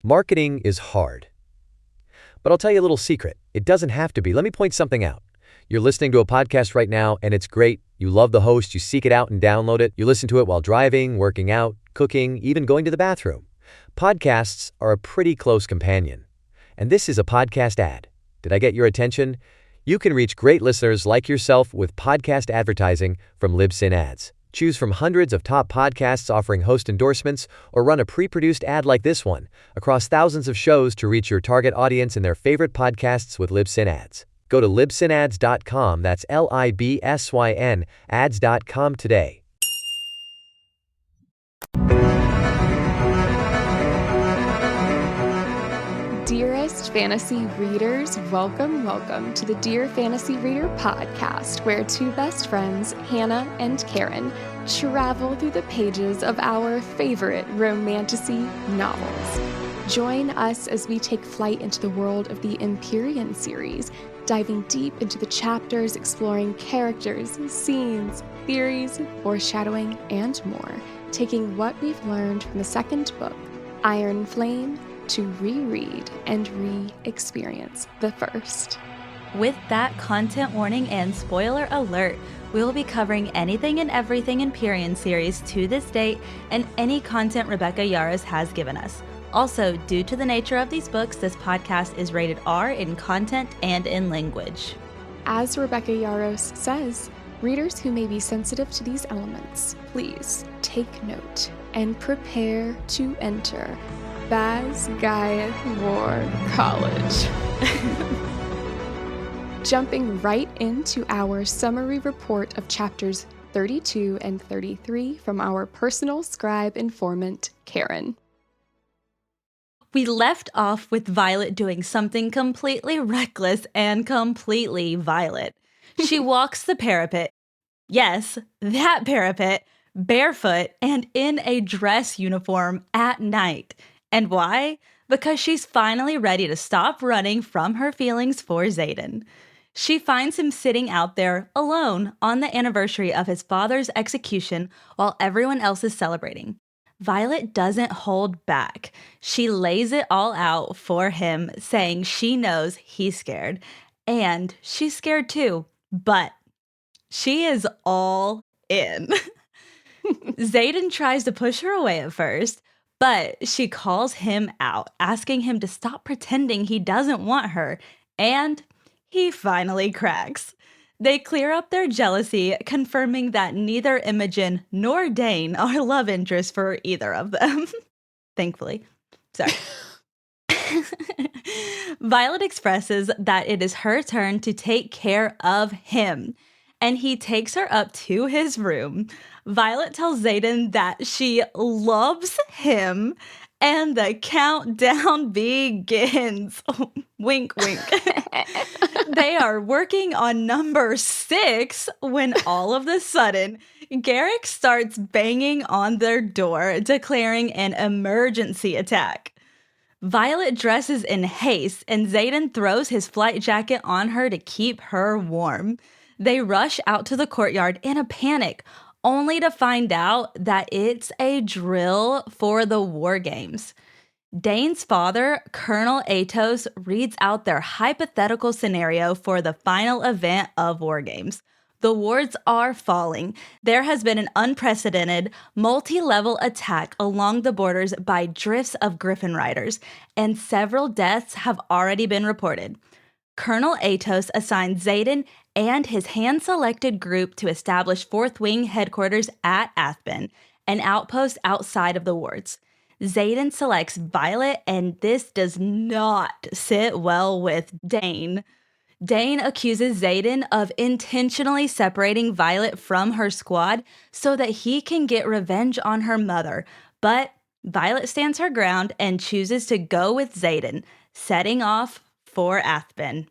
Marketing is hard. But I'll tell you a little secret. It doesn't have to be. Let me point something out. You're listening to a podcast right now, and it's great. You love the host. You seek it out and download it. You listen to it while driving, working out, cooking, even going to the bathroom. Podcasts are a pretty close companion. And this is a podcast ad. Did I get your attention? You can reach great listeners like yourself with podcast advertising from Libsyn Ads. Choose from hundreds of top podcasts offering host endorsements, or run a pre-produced ad like this one across thousands of shows to reach your target audience and their favorite podcasts with Libsyn Ads. Go to libsynads.com, that's Libsyn, ads.com today. Dearest fantasy readers, welcome to the Dear Fantasy Reader podcast, where two best friends, Hannah and Karen, travel through the pages of our favorite romantasy novels. Join us as we take flight into the world of the Empyrean series, diving deep into the chapters, exploring characters, scenes, theories, foreshadowing, and more, taking what we've learned from the second book, Iron Flame, to reread and re-experience the first. With that content warning and spoiler alert, we will be covering anything and everything Empyrean series to this date and any content Rebecca Yarros has given us. Also, due to the nature of these books, this podcast is rated R in content and in language. As Rebecca Yarros says, readers who may be sensitive to these elements, please take note and prepare to enter Basgiath War College. Jumping right into our summary report of chapters 32 and 33 from our personal scribe informant, Karen. We left off with Violet doing something completely reckless and completely Violet. She walks the parapet. Yes, that parapet, barefoot and in a dress uniform at night. And why? Because she's finally ready to stop running from her feelings for Xaden. She finds him sitting out there alone on the anniversary of his father's execution while everyone else is celebrating. Violet doesn't hold back. She lays it all out for him, saying she knows he's scared. And she's scared too, but she is all in. Xaden tries to push her away at first, but she calls him out, asking him to stop pretending he doesn't want her, and he finally cracks. They clear up their jealousy, confirming that neither Imogen nor Dane are love interests for either of them. Thankfully. Sorry. Violet expresses that it is her turn to take care of him, and he takes her up to his room. Violet tells Xaden that she loves him, and the countdown begins. Wink, wink. They are working on number 6 when all of a sudden, Garrick starts banging on their door, declaring an emergency attack. Violet dresses in haste, and Xaden throws his flight jacket on her to keep her warm. They rush out to the courtyard in a panic, only to find out that it's a drill for the war games. Dane's father, Colonel Atos, reads out their hypothetical scenario for the final event of war games. The wards are falling. There has been an unprecedented, multi-level attack along the borders by drifts of Griffin riders, and several deaths have already been reported. Colonel Atos assigned Xaden and his hand-selected group to establish 4th Wing headquarters at Athben, an outpost outside of the wards. Xaden selects Violet, and this does not sit well with Dane. Dane accuses Xaden of intentionally separating Violet from her squad so that he can get revenge on her mother, but Violet stands her ground and chooses to go with Xaden, setting off for Athben.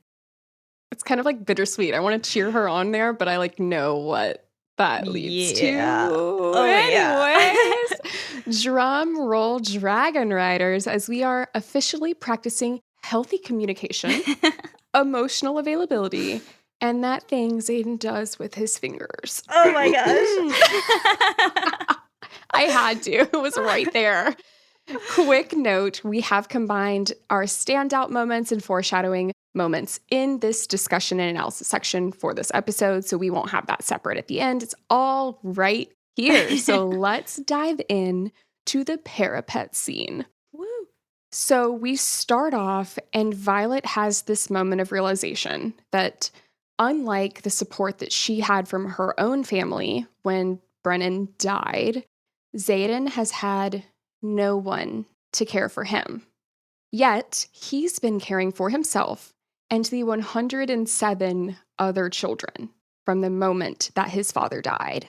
It's kind of like bittersweet. I want to cheer her on there, but I know what that leads to. Oh, Anyways, drum roll, Dragon Riders, as we are officially practicing healthy communication, emotional availability, and that thing Xaden does with his fingers. Oh my gosh. I had to. It was right there. Quick note, we have combined our standout moments and foreshadowing moments in this discussion and analysis section for this episode, so we won't have that separate at the end. It's all right here. So let's dive in to the parapet scene. Woo. So we start off, and Violet has this moment of realization that unlike the support that she had from her own family when Brennan died, Xaden has had no one to care for him. Yet, he's been caring for himself and the 107 other children from the moment that his father died.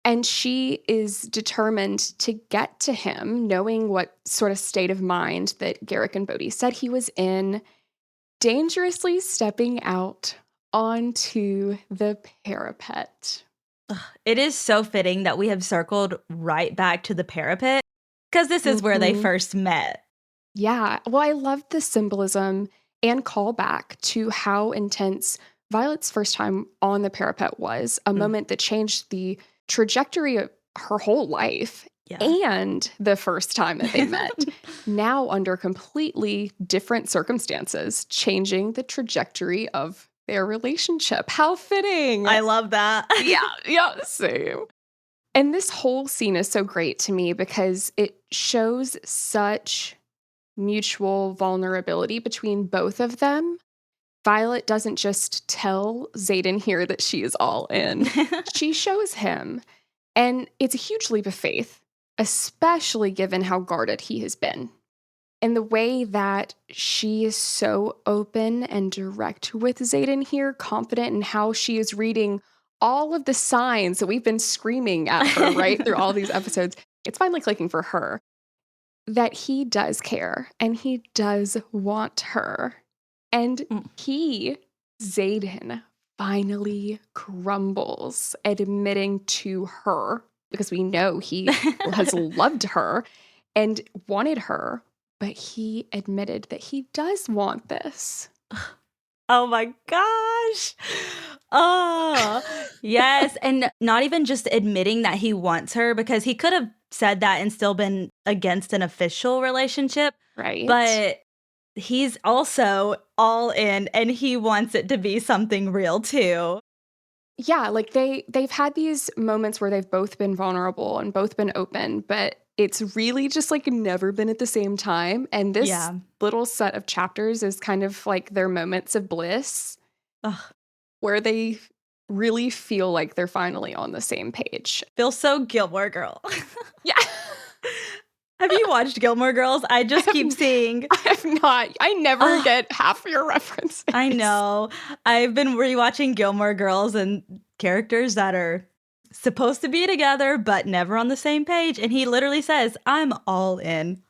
And she is determined to get to him, knowing what sort of state of mind that Garrick and Bodhi said he was in, dangerously stepping out onto the parapet. It is so fitting that we have circled right back to the parapet because this is where they first met. Yeah. Well, I love the symbolism and callback to how intense Violet's first time on the parapet was, a moment that changed the trajectory of her whole life and the first time that they met. Now under completely different circumstances, changing the trajectory of their relationship. How fitting. I love that. Yeah, same. And this whole scene is so great to me because it shows such mutual vulnerability between both of them. Violet doesn't just tell Xaden here that she is all in. She shows him. And it's a huge leap of faith, especially given how guarded he has been. And the way that she is so open and direct with Xaden here, confident in how she is reading all of the signs that we've been screaming at her, right, through all these episodes. It's finally clicking for her that he does care and he does want her. And he, Xaden, finally crumbles, admitting to her, because we know he has loved her and wanted her, but he admitted that he does want this. Oh my gosh. Oh, yes. And not even just admitting that he wants her, because he could have said that and still been against an official relationship. Right. But he's also all in and he wants it to be something real too. Yeah, like they've had these moments where they've both been vulnerable and both been open, but it's really just like never been at the same time. And this little set of chapters is kind of like their moments of bliss where they really feel like they're finally on the same page. Feels so Gilmore Girl. Yeah. Have you watched Gilmore Girls? I just keep seeing. I have not. I never get half your references. I know. I've been rewatching Gilmore Girls and characters that are supposed to be together but never on the same page. And he literally says, I'm all in.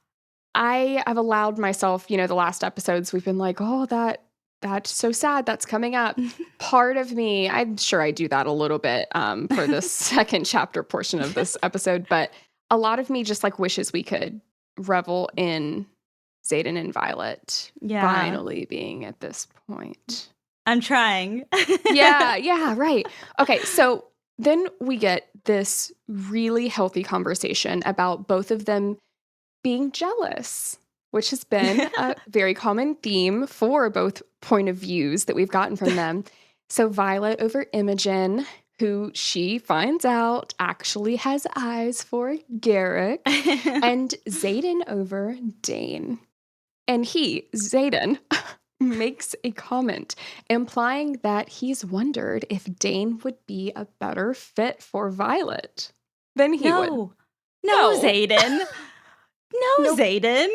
I have allowed myself, the last episodes, we've been like, oh, that's so sad. That's coming up. Part of me, I'm sure I do that a little bit for the second chapter portion of this episode, but a lot of me just like wishes we could revel in Xaden and Violet finally being at this point. I'm trying. Yeah, right. Okay, so then we get this really healthy conversation about both of them being jealous, which has been a very common theme for both point of views that we've gotten from them. So Violet over Imogen, who she finds out actually has eyes for Garrick, and Xaden over Dane. And Xaden, makes a comment implying that he's wondered if Dane would be a better fit for Violet than he would. No, Xaden. No, Xaden.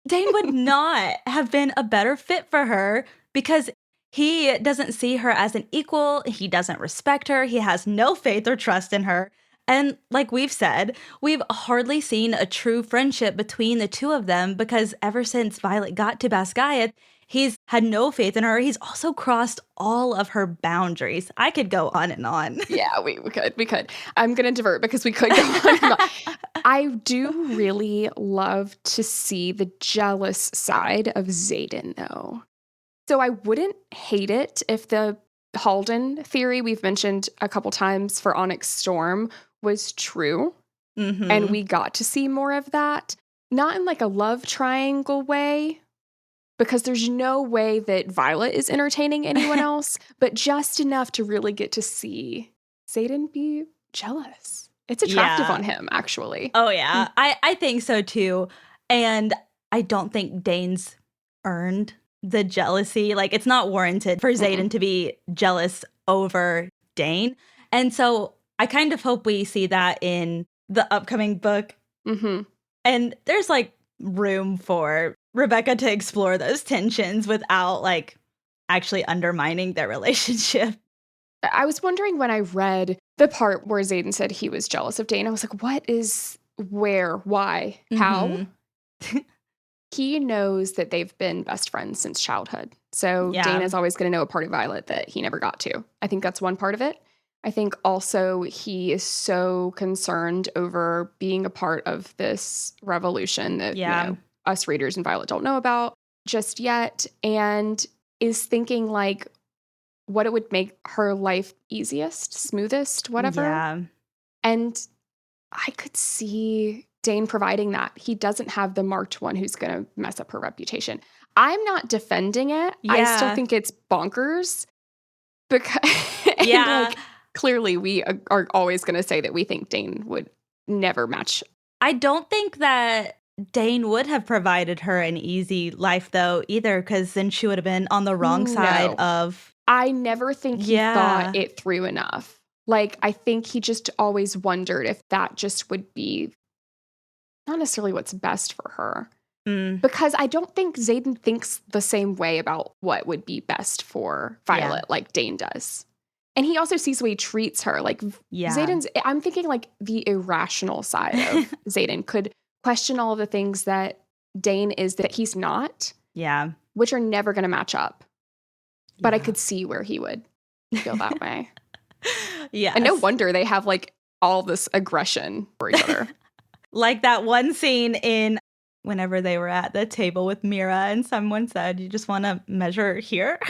Dane would not have been a better fit for her because he doesn't see her as an equal. He doesn't respect her. He has no faith or trust in her. And like we've said, we've hardly seen a true friendship between the two of them because ever since Violet got to Basgiath, he's had no faith in her. He's also crossed all of her boundaries. I could go on and on. Yeah, we could. I'm going to divert because we could go on and on. I do really love to see the jealous side of Xaden, though. So I wouldn't hate it if the Halden theory we've mentioned a couple times for Onyx Storm was true, and we got to see more of that. not in like a love triangle way, because there's no way that Violet is entertaining anyone else, but just enough to really get to see Xaden be jealous. It's attractive on him, actually. Oh, yeah. I think so, too. And I don't think Dane's earned the jealousy. Like, it's not warranted for Xaden to be jealous over Dane. And so I kind of hope we see that in the upcoming book. Mm-hmm. And there's, like, room for Rebecca to explore those tensions without, like, actually undermining their relationship. I was wondering when I read the part where Xaden said he was jealous of Dane, I was like, what is, where, why, how? He knows that they've been best friends since childhood. So Dane is always going to know a part of Violet that he never got to. I think that's one part of it. I think also he is so concerned over being a part of this revolution that you know, us readers and Violet don't know about just yet, and is thinking like what it would make her life easiest, smoothest, whatever. Yeah. And I could see Dane providing that. He doesn't have the marked one who's going to mess up her reputation. I'm not defending it. Yeah. I still think it's bonkers. Because like, clearly we are always going to say that we think Dane would never match. I don't think that Dane would have provided her an easy life, though, either, because then she would have been on the wrong side of... I never think he thought it through enough. Like, I think he just always wondered if that just would be not necessarily what's best for her. Because I don't think Xaden thinks the same way about what would be best for Violet like Dane does. And he also sees the way he treats her. Like, Xaden's, I'm thinking like the irrational side of Xaden could question all of the things that Dane is that he's not. Yeah. Which are never going to match up. But I could see where he would feel that way. And no wonder they have like all this aggression for each other. Like that one scene in whenever they were at the table with Mira and someone said, you just want to measure here?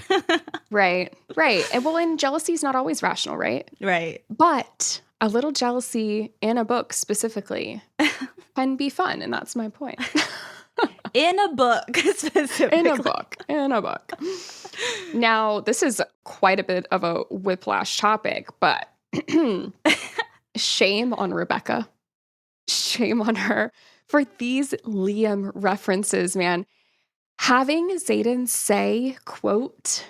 Right. And well, and jealousy is not always rational, right? Right. But a little jealousy in a book specifically can be fun. And that's my point. In a book, specifically. In a book. Now, this is quite a bit of a whiplash topic, but shame on Rebecca. Shame on her for these Liam references, man. Having Xaden say, quote,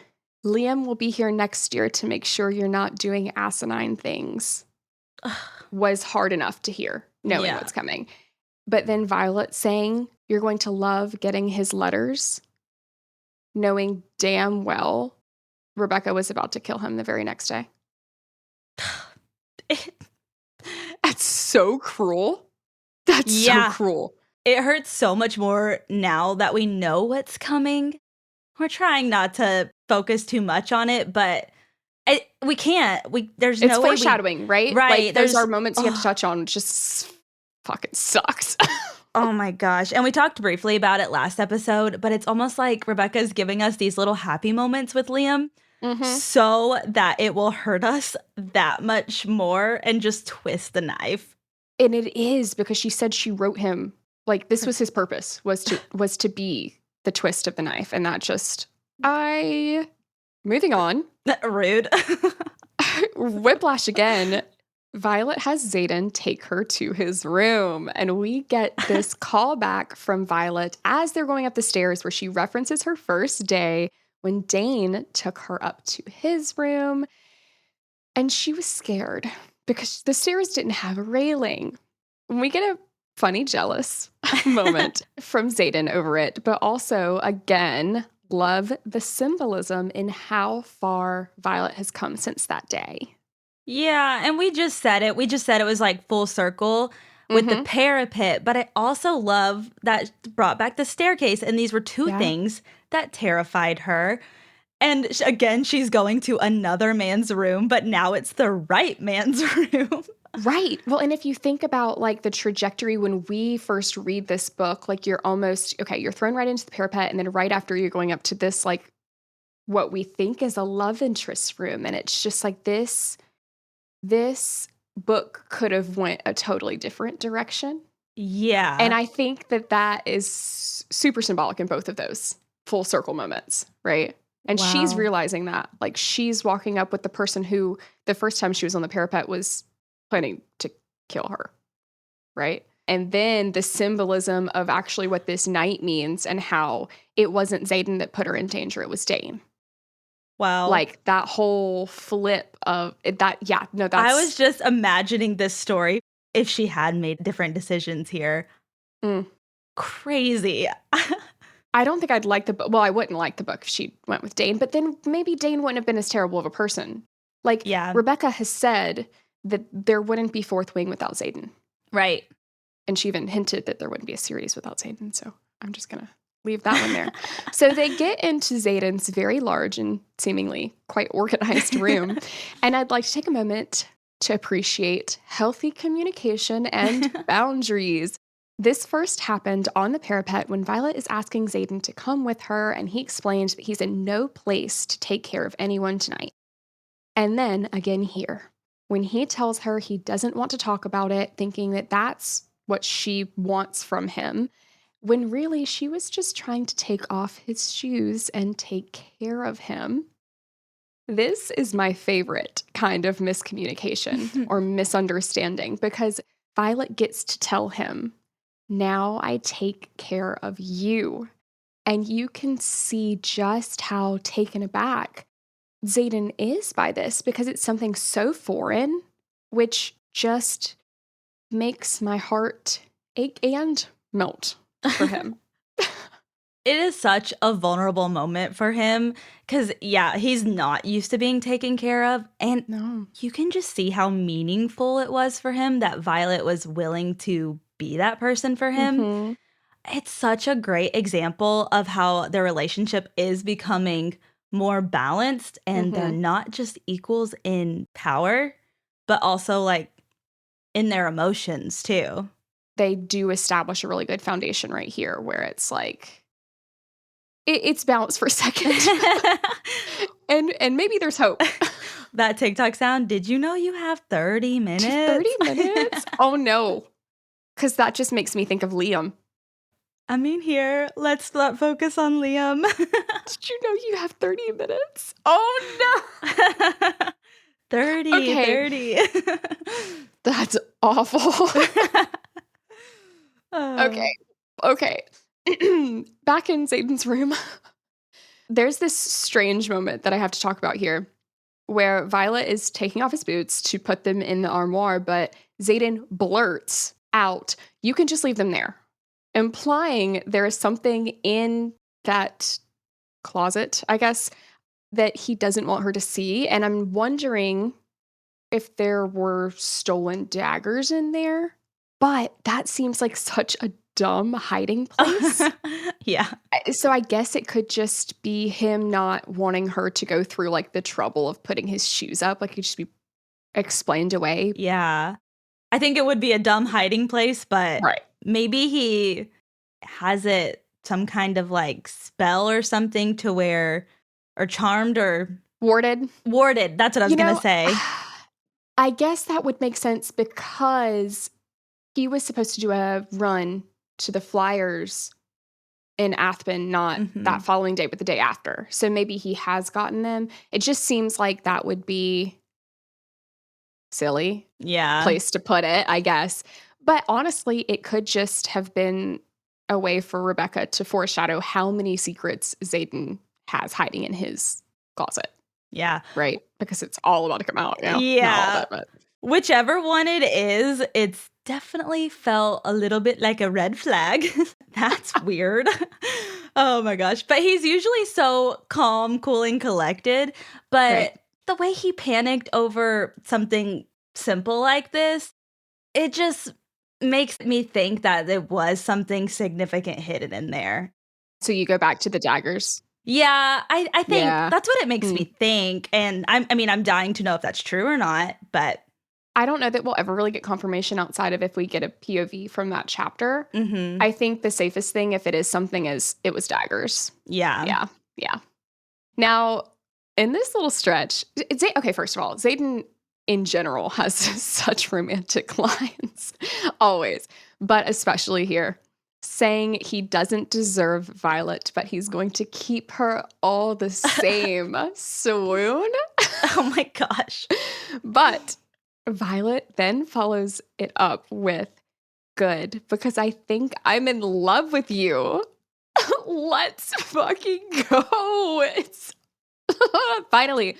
Liam will be here next year to make sure you're not doing asinine things was hard enough to hear, knowing what's coming. But then Violet saying, you're going to love getting his letters, knowing damn well Rebecca was about to kill him the very next day. That's so cruel. That's so cruel. It hurts so much more now that we know what's coming. We're trying not to focus too much on it, but we can't. There's no way. It's foreshadowing, right? Right. Like, there's our moments you have to touch on. It just fucking sucks. Oh my gosh. And we talked briefly about it last episode, but it's almost like Rebecca's giving us these little happy moments with Liam so that it will hurt us that much more and just twist the knife. And it is, because she said she wrote him, like, this was his purpose, was to be the twist of the knife. And that just, moving on. Rude. Whiplash again. Violet has Xaden take her to his room, and we get this callback from Violet as they're going up the stairs where she references her first day when Dane took her up to his room, and she was scared because the stairs didn't have a railing. We get a funny jealous moment from Xaden over it, but also, again, love the symbolism in how far Violet has come since that day. Yeah, and we just said it. We just said it was like full circle with the parapet, but I also love that brought back the staircase, and these were two things that terrified her. And again, she's going to another man's room, but now it's the right man's room. Right. Well, and if you think about like the trajectory when we first read this book, like you're almost, you're thrown right into the parapet, and then right after you're going up to this, like what we think is a love interest room. And it's just like this book could have went a totally different direction. Yeah. And I think that is super symbolic in both of those full circle moments, right? And she's Wow. realizing that. Like, she's walking up with the person who the first time she was on the parapet was planning to kill her, right? And then the symbolism of actually what this night means and how it wasn't Xaden that put her in danger, it was Dane. Wow. Like, that whole flip of that, yeah, no, that's... I was just imagining this story if she had made different decisions here. Crazy. I don't think I'd like the book. Well, I wouldn't like the book if she went with Dane, but then maybe Dane wouldn't have been as terrible of a person. Like, Yeah. Rebecca has said that there wouldn't be Fourth Wing without Xaden. Right. And she even hinted that there wouldn't be a series without Xaden, so I'm just going to leave that one there. So they get into Xaden's very large and seemingly quite organized room, and I'd like to take a moment to appreciate healthy communication and boundaries. This first happened on the parapet when Violet is asking Xaden to come with her, and he explains that he's in no place to take care of anyone tonight. And then again here, when he tells her he doesn't want to talk about it, thinking that that's what she wants from him, when really she was just trying to take off his shoes and take care of him. This is my favorite kind of miscommunication or misunderstanding, because Violet gets to tell him, now I take care of you. And you can see just how taken aback Xaden is by this, because it's something so foreign, which just makes my heart ache and melt for him. It is such a vulnerable moment for him because, yeah, he's not used to being taken care of. And No. you can just see how meaningful it was for him that Violet was willing to be that person for him. Mhm. It's such a great example of how their relationship is becoming more balanced and they're not just equals in power, but also like in their emotions too. They do establish a really good foundation right here where it's like, it's balanced for a second. and maybe there's hope. That TikTok sound, did you know you have 30 minutes? 30 minutes? Oh no. Because that just makes me think of Liam. I mean, here, let's not focus on Liam. Did you know you have 30 minutes? Oh no. 30, Okay. 30. That's awful. Oh. Okay. Back in Xaden's room, there's this strange moment that I have to talk about here where Violet is taking off his boots to put them in the armoire, but Xaden blurts out, "You can just leave them there," implying there is something in that closet, I guess, that he doesn't want her to see. And I'm wondering if there were stolen daggers in there. But that seems like such a dumb hiding place. Yeah. So I guess it could just be him not wanting her to go through like the trouble of putting his shoes up. Like, it just be explained away. Yeah. I think it would be a dumb hiding place, but Right. maybe he has it some kind of like spell or something to where, or charmed or Warded. That's what I was going to say. I guess that would make sense because he was supposed to do a run to the Flyers in Athben, not that following day, but the day after. So maybe he has gotten them. It just seems like that would be silly place to put it, I guess. But honestly, it could just have been a way for Rebecca to foreshadow how many secrets Xaden has hiding in his closet. Yeah. Right? Because it's all about to come out. Not all Yeah. that, but. Whichever one it is, it's definitely felt a little bit like a red flag. That's weird. Oh my gosh. But he's usually so calm, cool, and collected. But the way he panicked over something simple like this, it just makes me think that there was something significant hidden in there. So you go back to the daggers? Yeah, I think that's what it makes me think. And I'm dying to know if that's true or not, but I don't know that we'll ever really get confirmation outside of if we get a POV from that chapter. I think the safest thing, if it is something, is it was daggers. Yeah. Now, in this little stretch, okay, first of all, Xaden in general has such romantic lines, always. but especially here, saying he doesn't deserve Violet, but he's going to keep her all the same. Swoon. Oh my gosh. But Violet then follows it up with good, because I think I'm in love with you. Let's fucking go. It's finally.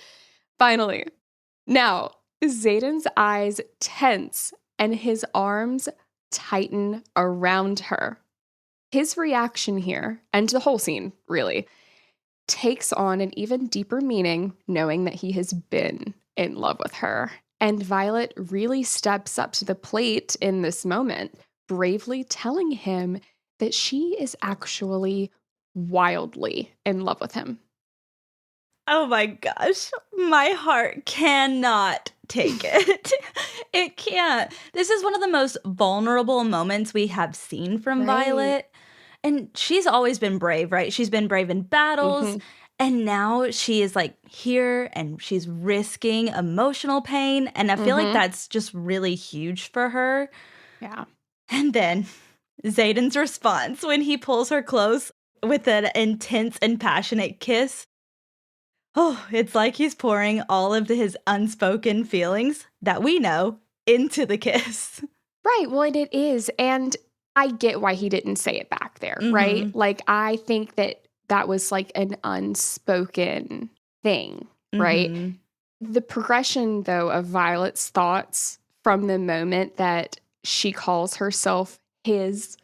Now, Xaden's eyes tense and his arms tighten around her. His reaction here, and the whole scene, really, takes on an even deeper meaning knowing that he has been in love with her. And Violet really steps up to the plate in this moment, bravely telling him that she is actually wildly in love with him. Oh my gosh. My heart cannot take it. It can't. This is one of the most vulnerable moments we have seen from Violet. And she's always been brave, right? She's been brave in battles. And now she is like here and she's risking emotional pain. And I feel like that's just really huge for her. Yeah. And then Xaden's response when he pulls her close with an intense and passionate kiss. Oh, it's like he's pouring all of his unspoken feelings that we know into the kiss. Right. Well, and it is. And I get why he didn't say it back there, right? Like, I think that was like an unspoken thing, right? The progression, though, of Violet's thoughts from the moment that she calls herself his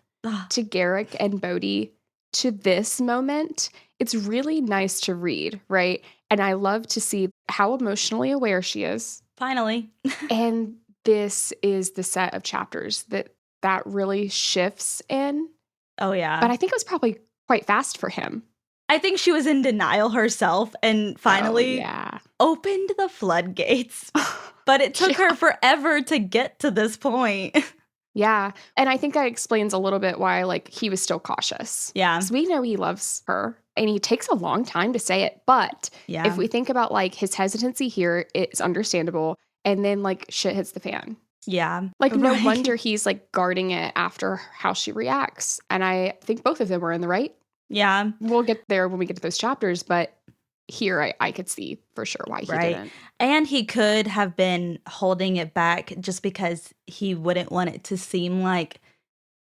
to Garrick and Bodhi to this moment, it's really nice to read, right? And I love to see how emotionally aware she is. Finally. And this is the set of chapters that really shifts in. Oh, yeah. But I think it was probably quite fast for him. I think she was in denial herself and finally opened the floodgates. But it took her forever to get to this point. Yeah. And I think that explains a little bit why, like, he was still cautious. Yeah. Because we know he loves her and he takes a long time to say it. But if we think about, like, his hesitancy here, it's understandable. And then, like, shit hits the fan. Yeah. Like, no wonder he's, like, guarding it after how she reacts. And I think both of them were in the right. Yeah. We'll get there when we get to those chapters. But here I could see for sure why he didn't. And he could have been holding it back just because he wouldn't want it to seem like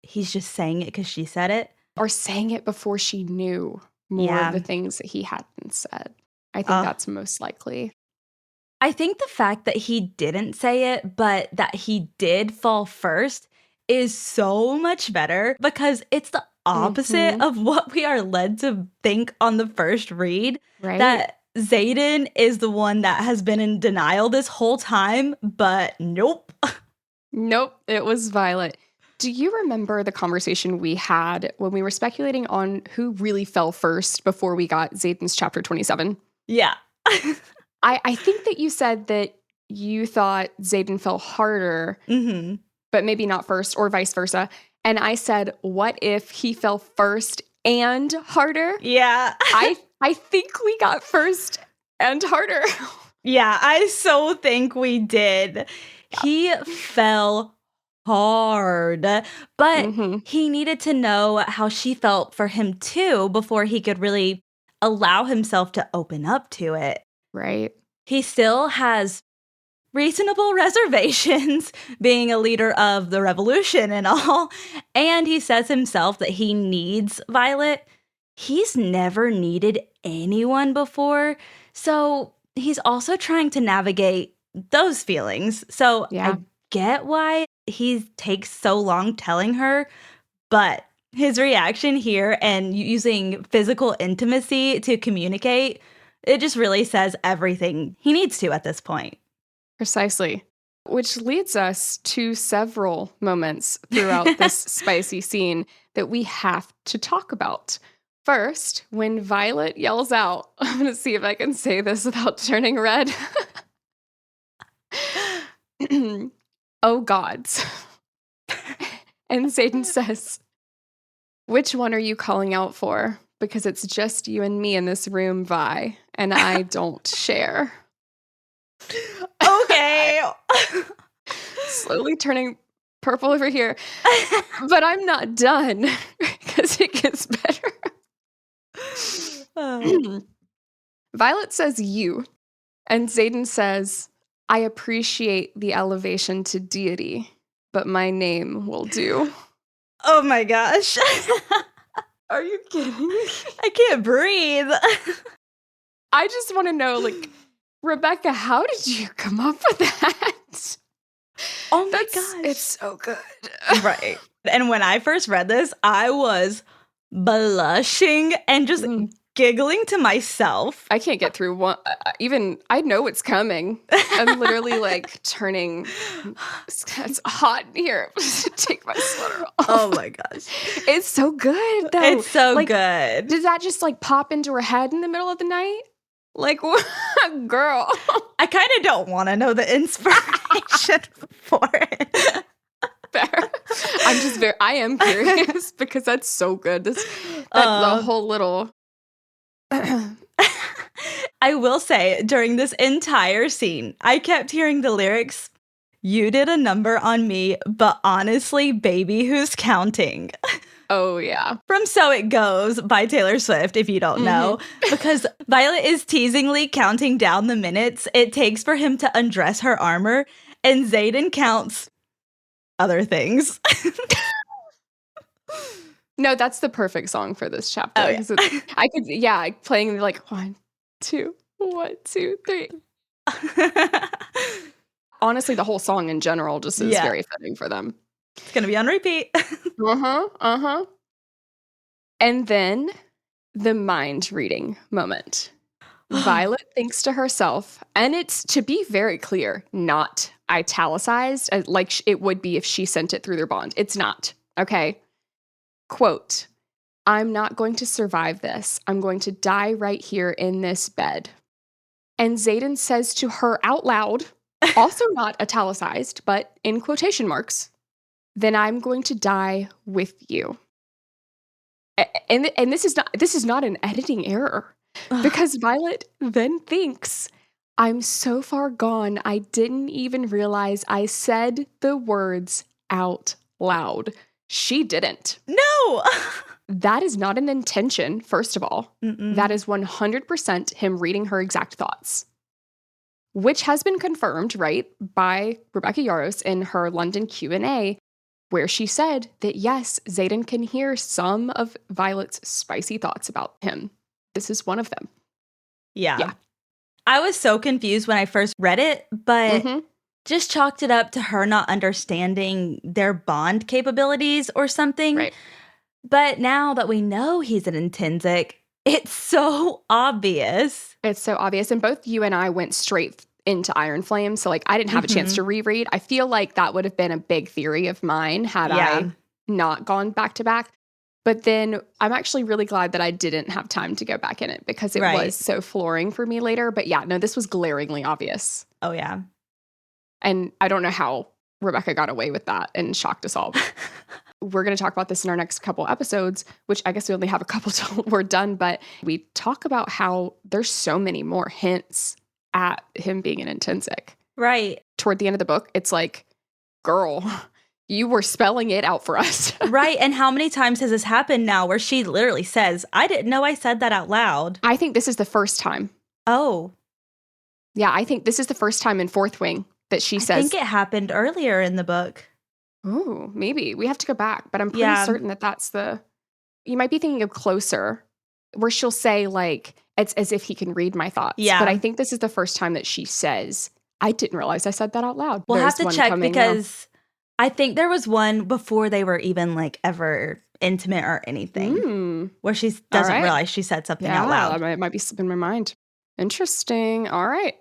he's just saying it because she said it. Or saying it before she knew more of the things that he hadn't said. I think that's most likely. I think the fact that he didn't say it, but that he did fall first is so much better because it's the opposite of what we are led to think on the first read. Right. That Xaden is the one that has been in denial this whole time, but nope. Nope, it was Violet. Do you remember the conversation we had when we were speculating on who really fell first before we got Xaden's chapter 27? Yeah. I think that you said that you thought Xaden fell harder, but maybe not first, or vice versa. And I said, what if he fell first and harder? Yeah. I think we got first and harder. Yeah, I so think we did. Yeah. He fell hard, but he needed to know how she felt for him too before he could really allow himself to open up to it. Right. He still has reasonable reservations being a leader of the revolution and all. And he says himself that he needs Violet. He's never needed anyone before. So he's also trying to navigate those feelings. So I get why he takes so long telling her, but his reaction here and using physical intimacy to communicate, it just really says everything he needs to at this point. Precisely. Which leads us to several moments throughout this spicy scene that we have to talk about. First, when Violet yells out, I'm going to see if I can say this without turning red. Oh, gods. And Xaden says, which one are you calling out for? Because it's just you and me in this room, Vi, and I don't share. Okay. Slowly turning purple over here. But I'm not done because it gets better. Violet says you, and Xaden says, I appreciate the elevation to deity, but my name will do. Oh my gosh. Are you kidding me? I can't breathe. I just want to know, like, Rebecca, how did you come up with that? Oh my gosh. It's so good. Right. And when I first read this, I was blushing and just giggling to myself. I can't get through one. Even I know it's coming. I'm literally like turning. It's hot in here. Take my sweater off. Oh my gosh. It's so good, though. It's so like, good. Did that just like pop into her head in the middle of the night? Like, girl. I kind of don't want to know the inspiration for it. Fair. I am curious because that's so good. The whole little. I will say, during this entire scene, I kept hearing the lyrics, "You did a number on me, but honestly, baby, who's counting?" Oh, yeah. From So It Goes by Taylor Swift, if you don't know. Because Violet is teasingly counting down the minutes it takes for him to undress her armor, and Xaden counts other things. No, that's the perfect song for this chapter. Oh, yeah. I could, playing like 1, 2, 1, 2, 3. Honestly, the whole song in general just is very fitting for them. It's going to be on repeat. And then the mind reading moment. Violet thinks to herself, and it's, to be very clear, not italicized like it would be if she sent it through their bond. It's not. Okay. Quote, I'm not going to survive this. I'm going to die right here in this bed. And Xaden says to her out loud, also not italicized, but in quotation marks, then I'm going to die with you. And this is not an editing error, because Violet then thinks, I'm so far gone, I didn't even realize I said the words out loud. She didn't. No! That is not an intention, first of all. That is 100% him reading her exact thoughts, which has been confirmed, right, by Rebecca Yarros in her London Q&A, where she said that, yes, Xaden can hear some of Violet's spicy thoughts about him. This is one of them. Yeah. I was so confused when I first read it, but just chalked it up to her not understanding their bond capabilities or something. Right. But now that we know he's an intrinsic, it's so obvious. It's so obvious. And both you and I went straight into Iron Flame. So, like, I didn't have a chance to reread. I feel like that would have been a big theory of mine had I not gone back to back. But then I'm actually really glad that I didn't have time to go back in it because it was so flooring for me later. But yeah, no, this was glaringly obvious. Oh, yeah. And I don't know how Rebecca got away with that and shocked us all. We're going to talk about this in our next couple episodes, which I guess we only have a couple till we're done. But we talk about how there's so many more hints at him being an intrinsic. Right. Toward the end of the book, it's like, girl, you were spelling it out for us. Right. And how many times has this happened now where she literally says, I didn't know I said that out loud? I think this is the first time. Oh. Yeah, I think this is the first time in Fourth Wing that she says. I think it happened earlier in the book. Oh, maybe. We have to go back. But I'm pretty certain that that's the. You might be thinking of Closer, where she'll say, like, it's as if he can read my thoughts. Yeah. But I think this is the first time that she says, I didn't realize I said that out loud. We'll have to check because I think there was one before they were even like ever intimate or anything where she doesn't realize she said something out loud. It might be in my mind. Interesting. All right.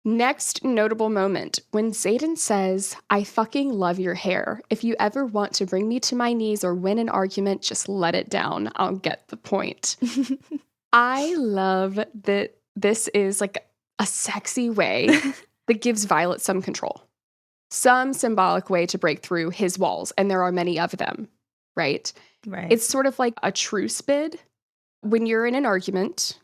Next notable moment, when Xaden says, I fucking love your hair. If you ever want to bring me to my knees or win an argument, just let it down. I'll get the point. I love that this is like a sexy way that gives Violet some control. Some symbolic way to break through his walls, and there are many of them, right? Right. It's sort of like a truce bid. When you're in an argument,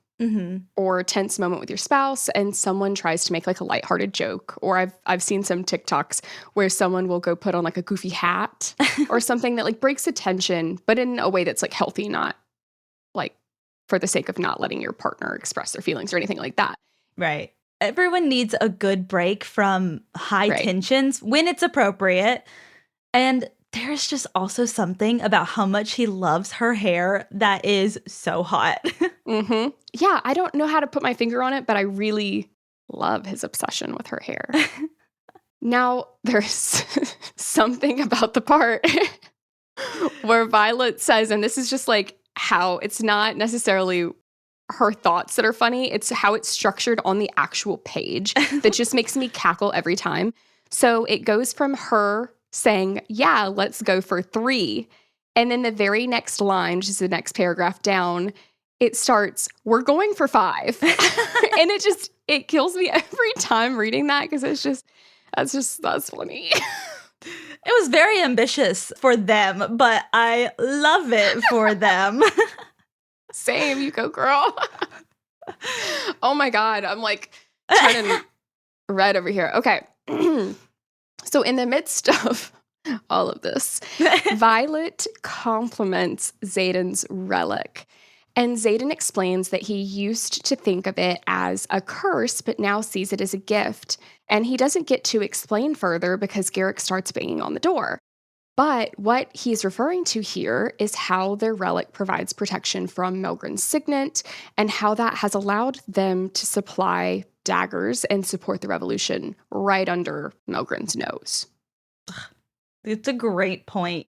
or a tense moment with your spouse and someone tries to make like a lighthearted joke, or I've seen some TikToks where someone will go put on like a goofy hat or something that like breaks the tension, but in a way that's like healthy, not like for the sake of not letting your partner express their feelings or anything like that. Right. Everyone needs a good break from high tensions when it's appropriate. And there's just also something about how much he loves her hair that is so hot. Yeah, I don't know how to put my finger on it, but I really love his obsession with her hair. Now, there's something about the part where Violet says, and this is just like how it's not necessarily her thoughts that are funny, it's how it's structured on the actual page that just makes me cackle every time. So it goes from her saying, yeah, let's go for 3. And then the very next line, which is the next paragraph down, it starts, we're going for 5. And it kills me every time reading that because that's funny. It was very ambitious for them, but I love it for them. Same, you go, girl. Oh my God, I'm like turning red over here. Okay. So in the midst of all of this, Violet compliments Xaden's relic. And Xaden explains that he used to think of it as a curse, but now sees it as a gift. And he doesn't get to explain further because Garrick starts banging on the door. But what he's referring to here is how their relic provides protection from Melgren's signet and how that has allowed them to supply daggers and support the revolution right under Melgren's nose. It's a great point.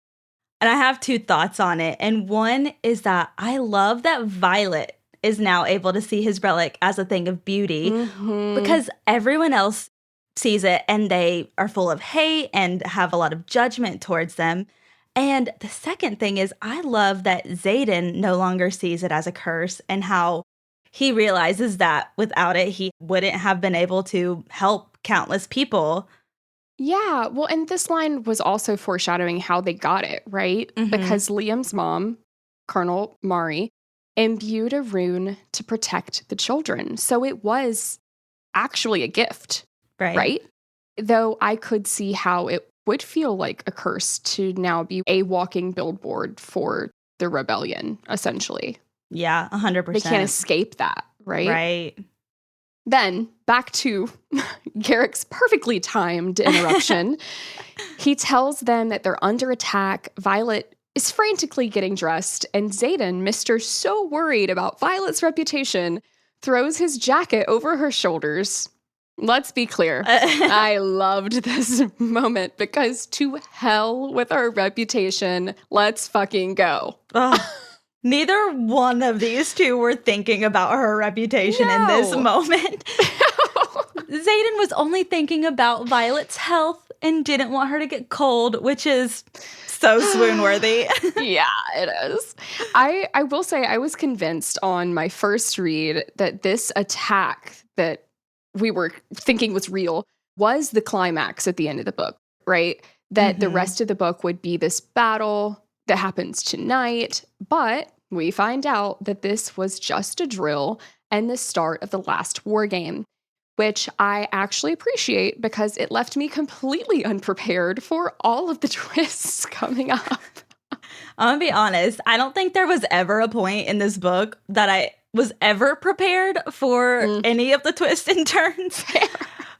And I have 2 thoughts on it. And one is that I love that Violet is now able to see his relic as a thing of beauty because everyone else sees it and they are full of hate and have a lot of judgment towards them. And the second thing is I love that Xaden no longer sees it as a curse and how he realizes that without it, he wouldn't have been able to help countless people. Yeah, well, and this line was also foreshadowing how they got it, right? Because Liam's mom, Colonel Mari, imbued a rune to protect the children. So it was actually a gift, right? Though I could see how it would feel like a curse to now be a walking billboard for the rebellion, essentially. Yeah, 100%. They can't escape that, right? Right. Then, back to Garrick's perfectly timed interruption. He tells them that they're under attack. Violet is frantically getting dressed, and Xaden, Mr. So worried about Violet's reputation, throws his jacket over her shoulders. Let's be clear. I loved this moment because to hell with our reputation. Let's fucking go. Neither one of these 2 were thinking about her reputation in this moment. Xaden was only thinking about Violet's health and didn't want her to get cold, which is so swoon-worthy. Yeah, it is. I will say I was convinced on my first read that this attack that we were thinking was real was the climax at the end of the book, right? That the rest of the book would be this battle that happens tonight, but we find out that this was just a drill and the start of the last war game, which I actually appreciate because it left me completely unprepared for all of the twists coming up. I'm gonna be honest, I don't think there was ever a point in this book that I was ever prepared for any of the twists and turns.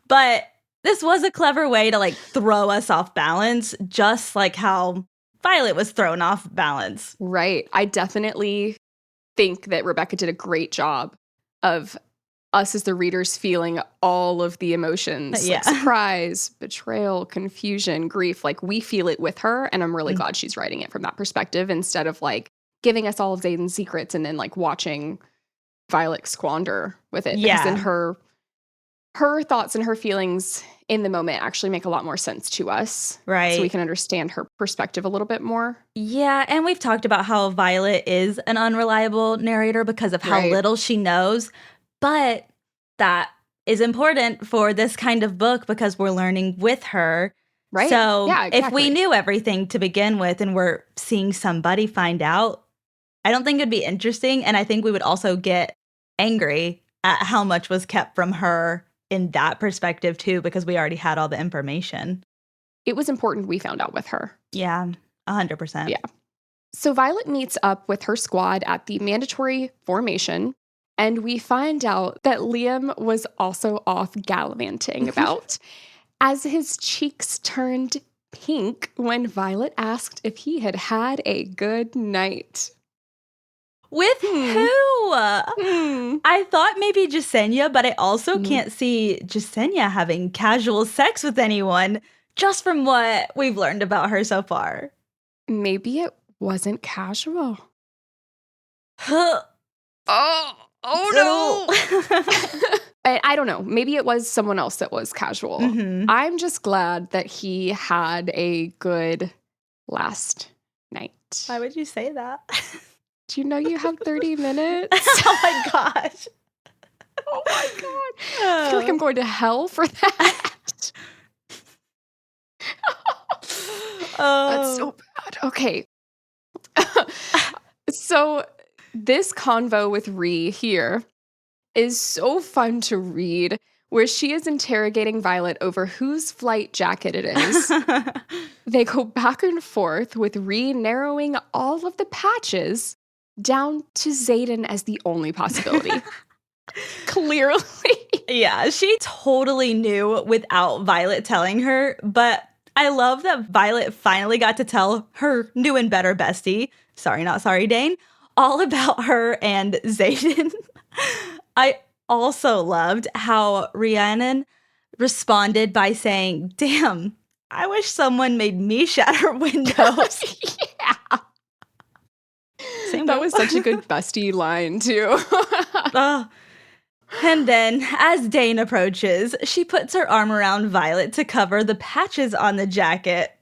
But this was a clever way to like throw us off balance, just like how Violet was thrown off balance. Right. I definitely think that Rebecca did a great job of us as the readers feeling all of the emotions, like surprise, betrayal, confusion, grief. Like we feel it with her, and I'm really glad she's writing it from that perspective instead of like giving us all of Xaden's secrets and then like watching Violet squander with it. Because then her thoughts and her feelings in the moment actually make a lot more sense to us. Right. So we can understand her perspective a little bit more. Yeah, and we've talked about how Violet is an unreliable narrator because of how little she knows. But that is important for this kind of book because we're learning with her. Right. So exactly. If we knew everything to begin with and we're seeing somebody find out, I don't think it'd be interesting. And I think we would also get angry at how much was kept from her in that perspective too, because we already had all the information. It was important we found out with her. Yeah, 100%. Yeah. So Violet meets up with her squad at the mandatory formation, and we find out that Liam was also off gallivanting about, as his cheeks turned pink when Violet asked if he had had a good night. With who? I thought maybe Jasenia, but I also can't see Jasenia having casual sex with anyone, just from what we've learned about her so far. Maybe it wasn't casual. Oh no! I don't know. Maybe it was someone else that was casual. I'm just glad that he had a good last night. Why would you say that? Do you know you have 30 minutes? Oh my gosh. Oh my God. I feel like I'm going to hell for that. That's so bad. Okay. So this convo with Ree here is so fun to read, where she is interrogating Violet over whose flight jacket it is. They go back and forth with Ree narrowing all of the patches down to Xaden as the only possibility. Clearly. Yeah, she totally knew without Violet telling her, but I love that Violet finally got to tell her new and better bestie, sorry, not sorry, Dane, all about her and Xaden. I also loved how Rhiannon responded by saying, damn, I wish someone made me shatter windows. Yeah. That was such a good bestie line, too. And then, as Dane approaches, she puts her arm around Violet to cover the patches on the jacket.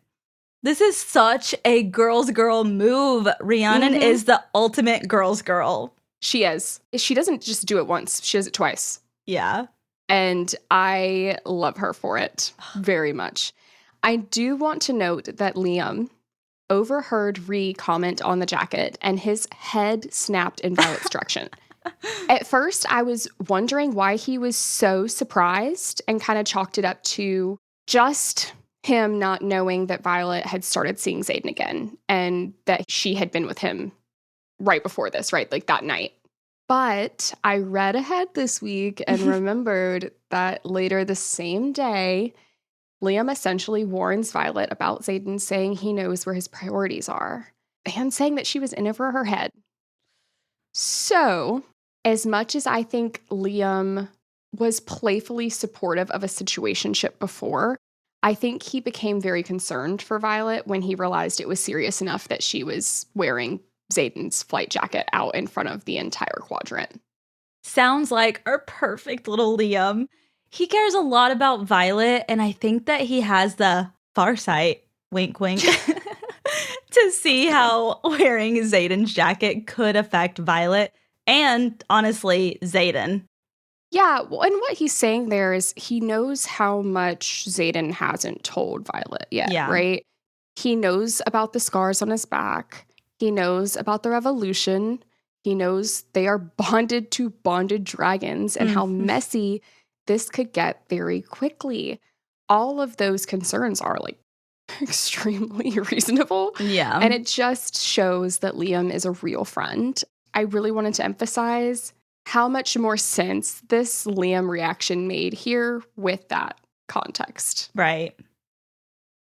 This is such a girl's girl move. Rhiannon is the ultimate girl's girl. She is. She doesn't just do it once. She does it twice. Yeah. And I love her for it very much. I do want to note that Liam overheard Ree comment on the jacket, and his head snapped in Violet's direction. At first, I was wondering why he was so surprised and kind of chalked it up to just him not knowing that Violet had started seeing Xaden again and that she had been with him right before this, right? Like that night. But I read ahead this week and remembered that later the same day, Liam essentially warns Violet about Xaden, saying he knows where his priorities are and saying that she was in over her head. So, as much as I think Liam was playfully supportive of a situationship before, I think he became very concerned for Violet when he realized it was serious enough that she was wearing Xaden's flight jacket out in front of the entire quadrant. Sounds like our perfect little Liam. He cares a lot about Violet, and I think that he has the farsight, wink wink, to see how wearing Xaden's jacket could affect Violet and, honestly, Xaden. Yeah, well, and what he's saying there is he knows how much Xaden hasn't told Violet yet, right? He knows about the scars on his back. He knows about the revolution. He knows they are bonded to bonded dragons and how messy this could get very quickly. All of those concerns are like extremely reasonable. Yeah. And it just shows that Liam is a real friend. I really wanted to emphasize how much more sense this Liam reaction made here with that context. Right.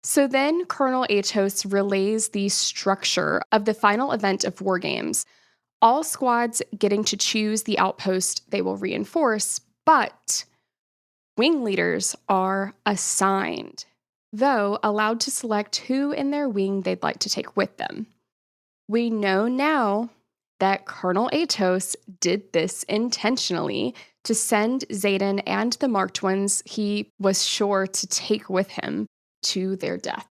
So then Colonel Atos relays the structure of the final event of War Games, all squads getting to choose the outpost they will reinforce, but wing leaders are assigned, though allowed to select who in their wing they'd like to take with them. We know now that Colonel Atos did this intentionally to send Xaden and the marked ones he was sure to take with him to their death.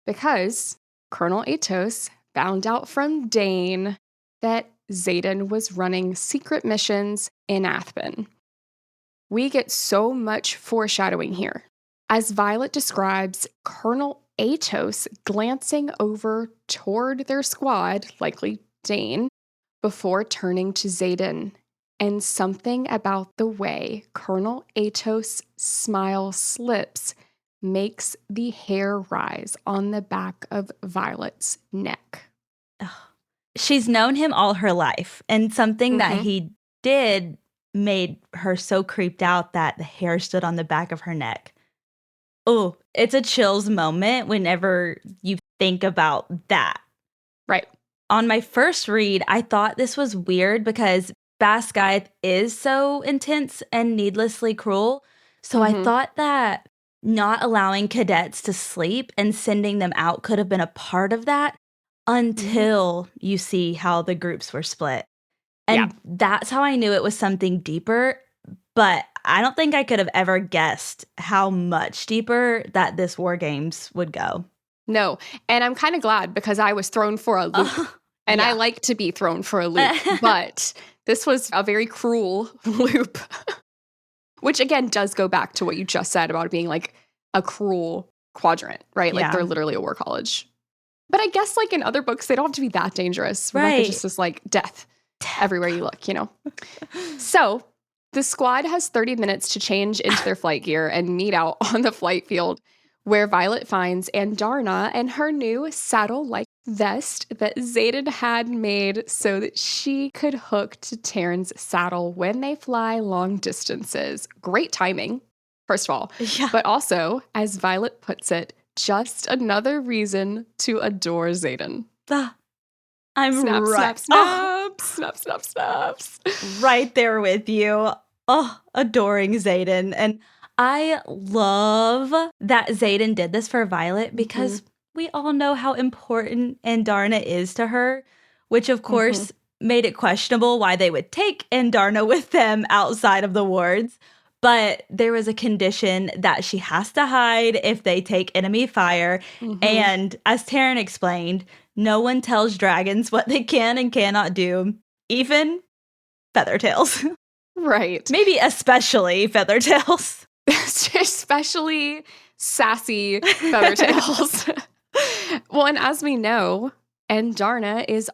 Because Colonel Atos found out from Dane that Xaden was running secret missions in Athben. We get so much foreshadowing here, as Violet describes Colonel Atos glancing over toward their squad, likely Dane, before turning to Xaden and something about the way Colonel Atos' smile slips makes the hair rise on the back of Violet's neck. She's known him all her life, and something that Mhm. he did made her so creeped out that the hair stood on the back of her neck. Oh, it's a chills moment whenever you think about that. Right. On my first read, I thought this was weird because Basquiat is so intense and needlessly cruel. So I Mhm. thought that not allowing cadets to sleep and sending them out could have been a part of that until you see how the groups were split. Yeah. And that's how I knew it was something deeper. But I don't think I could have ever guessed how much deeper that this War Games would go. No. And I'm kind of glad because I was thrown for a loop. And I Yeah. like to be thrown for a loop. But this was a very cruel loop. Which again does go back to what you just said about it being like a cruel quadrant, right? Like Yeah. they're literally a war college. But I guess like in other books, they don't have to be that dangerous. Rebecca Right. just is like death everywhere you look, you know? So the squad has 30 minutes to change into their flight gear and meet out on the flight field where Violet finds Andarna and her new saddle-like vest that Xaden had made so that she could hook to Terran's saddle when they fly long distances. Great timing, first of all. Yeah. But also, as Violet puts it, just another reason to adore Xaden. I'm Snap, right. snap, snap, snap, snap, snaps. Right there with you. Oh, adoring Xaden. And I love that Xaden did this for Violet because we all know how important Andarna is to her, which of course made it questionable why they would take Andarna with them outside of the wards. But there was a condition that she has to hide if they take enemy fire. And as Taryn explained, no one tells dragons what they can and cannot do, even Feathertails. Right. Maybe especially Feathertails. Especially sassy Feathertails. Well, and as we know, Andarna is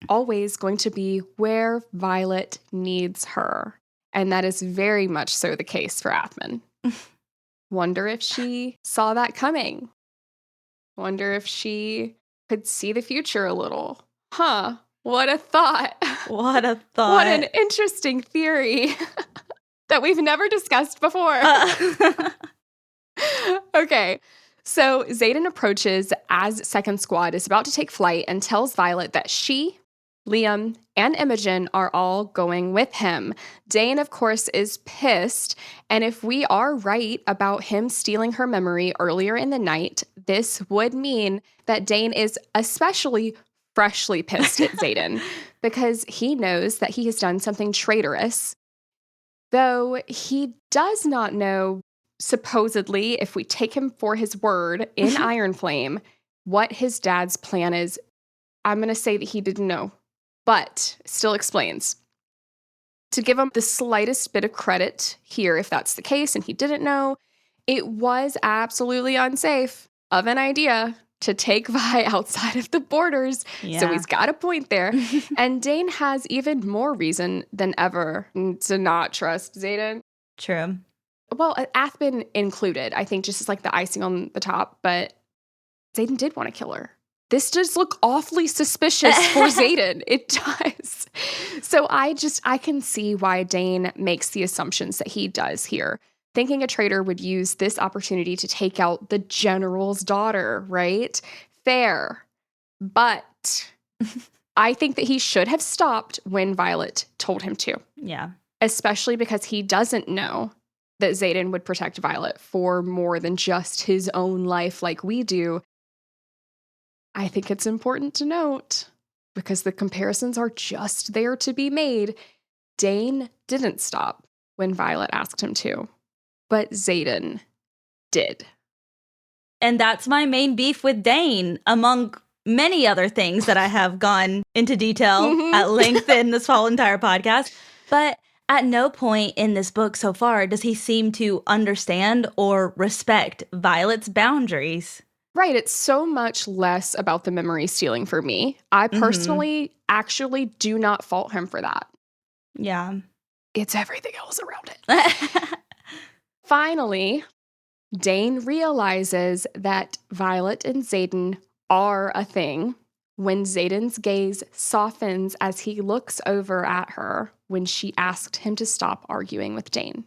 always going to be where Violet needs her. And that is very much so the case for Athman. Wonder if she saw that coming. Wonder if she could see the future a little. Huh. What a thought. What a thought. What an interesting theory that we've never discussed before. Okay. So Xaden approaches as Second Squad is about to take flight and tells Violet that she, Liam, and Imogen are all going with him. Dane, of course, is pissed. And if we are right about him stealing her memory earlier in the night, this would mean that Dane is especially freshly pissed at Xaden because he knows that he has done something traitorous. Though he does not know, supposedly, if we take him for his word in Iron Flame, what his dad's plan is. I'm going to say that he didn't know, but still explains. To give him the slightest bit of credit here, if that's the case and he didn't know, it was absolutely unsafe of an idea to take Vi outside of the borders. Yeah. So he's got a point there. And Dane has even more reason than ever to not trust Xaden. True. Well, Athman included, I think, just as like the icing on the top, but Xaden did want to kill her. This does look awfully suspicious for Xaden. It does. So I can see why Dane makes the assumptions that he does here. Thinking a traitor would use this opportunity to take out the general's daughter, right? Fair. But I think that he should have stopped when Violet told him to. Yeah. Especially because he doesn't know that Xaden would protect Violet for more than just his own life like we do. I think it's important to note, because the comparisons are just there to be made, Dane didn't stop when Violet asked him to, but Xaden did. And that's my main beef with Dane, among many other things that I have gone into detail at length in this whole entire podcast. But at no point in this book so far does he seem to understand or respect Violet's boundaries. Right. It's so much less about the memory stealing for me. I personally actually do not fault him for that. Yeah. it's everything else around it. Finally, Dane realizes that Violet and Xaden are a thing when Xaden's gaze softens as he looks over at her when she asked him to stop arguing with Dane.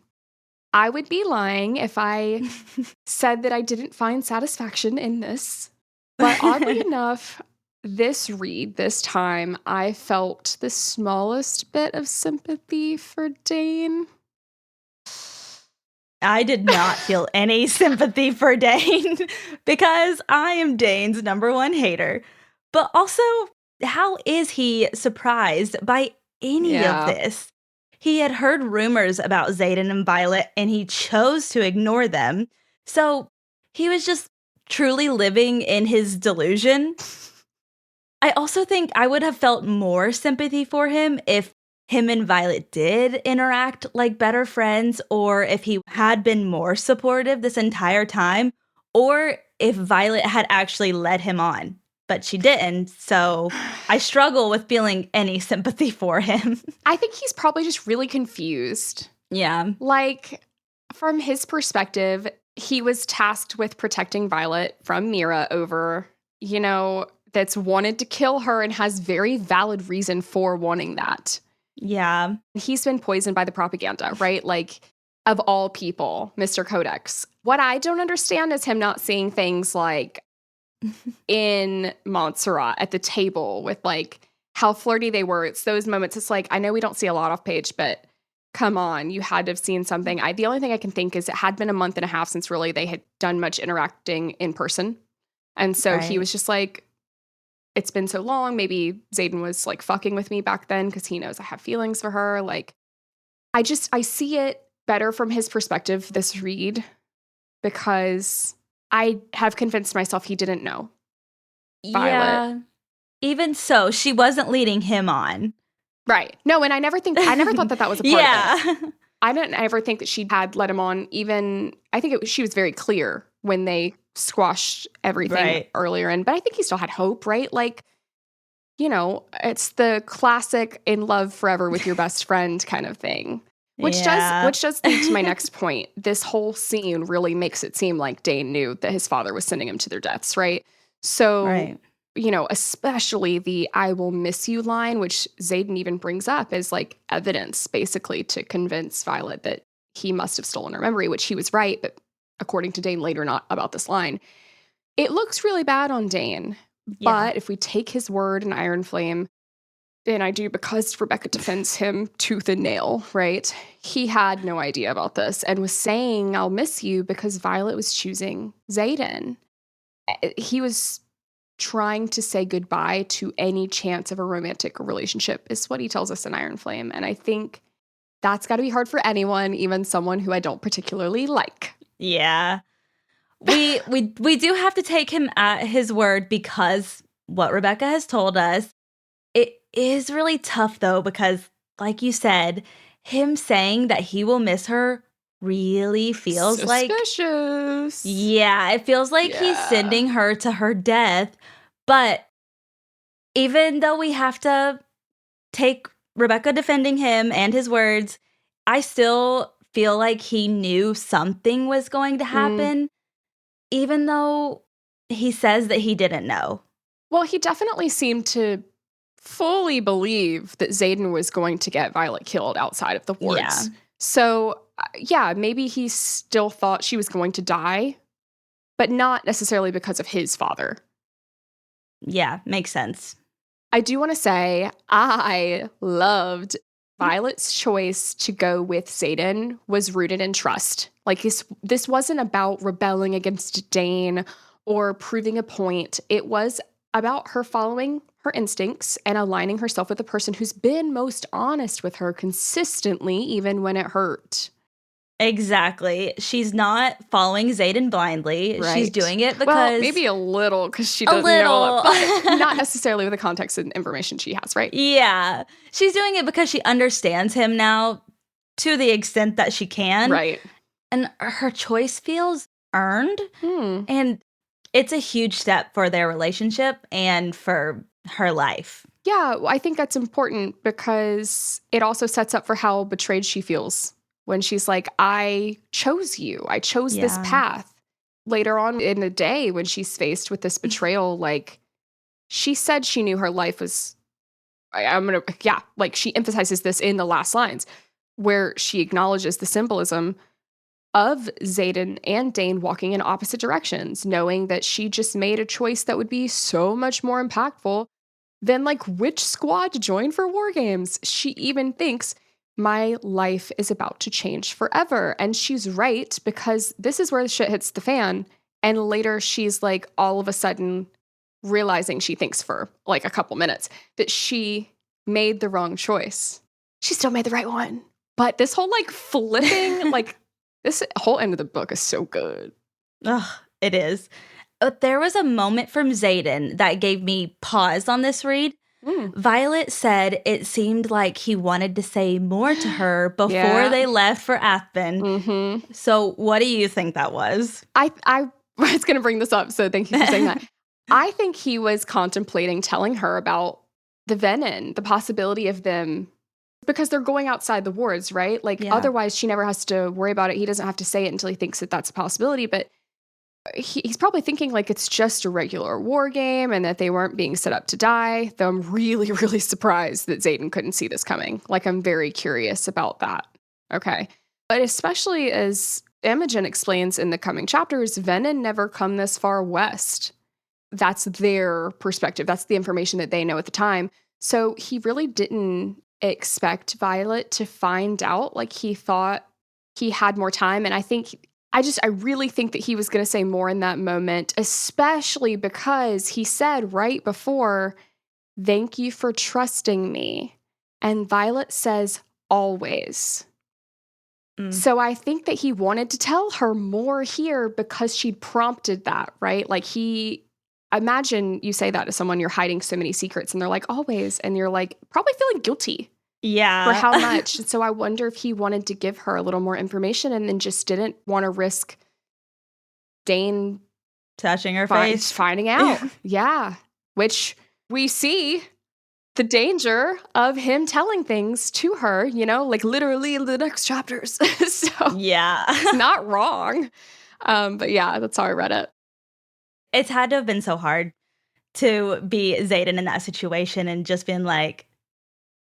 I would be lying if I said that I didn't find satisfaction in this. But oddly enough, this read, this time, I felt the smallest bit of sympathy for Dane. I did not feel any sympathy for Dane because I am Dane's #1 hater. But also, how is he surprised by any of this? He had heard rumors about Xaden and Violet, and he chose to ignore them. So he was just truly living in his delusion. I also think I would have felt more sympathy for him if him and Violet did interact like better friends, or if he had been more supportive this entire time, or if Violet had actually led him on. But she didn't, so I struggle with feeling any sympathy for him. I think he's probably just really confused. Yeah. Like, from his perspective, he was tasked with protecting Violet from Mira over, that's wanted to kill her and has very valid reason for wanting that. Yeah. He's been poisoned by the propaganda, right? Like, of all people, Mr. Codex. What I don't understand is him not seeing things like in Montserrat at the table with like how flirty they were. It's those moments. It's like, I know we don't see a lot off page, but come on, you had to have seen something. The only thing I can think is it had been a month and a half since really they had done much interacting in person. And so he was just like, it's been so long. Maybe Xaden was like fucking with me back then because he knows I have feelings for her. Like, I see it better from his perspective, this read, because I have convinced myself he didn't know Violet. Yeah. Even so, she wasn't leading him on. Right. No, and I never thought that was a part of it. I didn't ever think that she had led him on. Even, I think she was very clear when they squashed everything earlier in, but I think he still had hope, right? Like, it's the classic in love forever with your best friend kind of thing. Which does lead to my next point. This whole scene really makes it seem like Dane knew that his father was sending him to their deaths, right? So, especially the "I will miss you" line, which Xaden even brings up as like evidence, basically, to convince Violet that he must have stolen her memory, which he was right, but according to Dane later, not about this line. It looks really bad on Dane, but if we take his word in Iron Flame, and I do because Rebecca defends him tooth and nail, right? He had no idea about this and was saying, "I'll miss you," because Violet was choosing Xaden. He was trying to say goodbye to any chance of a romantic relationship, is what he tells us in Iron Flame. And I think that's got to be hard for anyone, even someone who I don't particularly like. Yeah. We do have to take him at his word because what Rebecca has told us. It is really tough, though, because, like you said, him saying that he will miss her really feels suspicious. Yeah, it feels like he's sending her to her death. But even though we have to take Rebecca defending him and his words, I still feel like he knew something was going to happen, even though he says that he didn't know. Well, he definitely seemed to fully believe that Xaden was going to get Violet killed outside of the wards. Yeah. So, maybe he still thought she was going to die, but not necessarily because of his father. Yeah, makes sense. I do want to say I loved Violet's choice to go with Xaden was rooted in trust. Like, this wasn't about rebelling against Dane or proving a point. It was about her following her instincts and aligning herself with the person who's been most honest with her consistently, even when it hurt. Exactly. She's not following Xaden blindly. Right. She's doing it because... Well, maybe a little, because she doesn't know, but not necessarily with the context and information she has, right? Yeah. She's doing it because she understands him now to the extent that she can. Right. And her choice feels earned. And it's a huge step for their relationship and for her life. Yeah, I think that's important because it also sets up for how betrayed she feels when she's like, I chose you. I chose this path. Later on in the day, when she's faced with this betrayal, like, she said she knew her life was, like, she emphasizes this in the last lines, where she acknowledges the symbolism of Xaden and Dane walking in opposite directions, knowing that she just made a choice that would be so much more impactful than, like, which squad to join for war games. She even thinks, my life is about to change forever. And she's right, because this is where the shit hits the fan. And later she's like, all of a sudden realizing, she thinks for like a couple minutes, that she made the wrong choice. She still made the right one. But this whole like flipping, like this whole end of the book is so good. Ugh, it is. But there was a moment from Xaden that gave me pause on this read. Violet said it seemed like he wanted to say more to her before they left for Aspen. So what do you think that was? I was going to bring this up, so thank you for saying that. I think he was contemplating telling her about the Venin, the possibility of them, because they're going outside the wards, right? Like, otherwise she never has to worry about it. He doesn't have to say it until he thinks that that's a possibility, but he's probably thinking like it's just a regular war game and that they weren't being set up to die, though I'm really, really surprised that Xaden couldn't see this coming. Like, I'm very curious about that. Okay. But especially as Imogen explains in the coming chapters, Venin never come this far west. That's their perspective. That's the information that they know at the time. So he really didn't expect Violet to find out. Like, he thought he had more time. And I really think that he was going to say more in that moment, especially because he said right before, thank you for trusting me. And Violet says, always. So I think that he wanted to tell her more here because she'd prompted that, right? Like, imagine you say that to someone, you're hiding so many secrets and they're like, always. And you're like, probably feeling guilty. Yeah. For how much. So I wonder if he wanted to give her a little more information and then just didn't want to risk Dane touching her face. Finding out. Yeah. Which we see the danger of him telling things to her, like literally in the next chapters. So yeah. It's not wrong. But yeah, that's how I read it. It's had to have been so hard to be Xaden in that situation and just been like,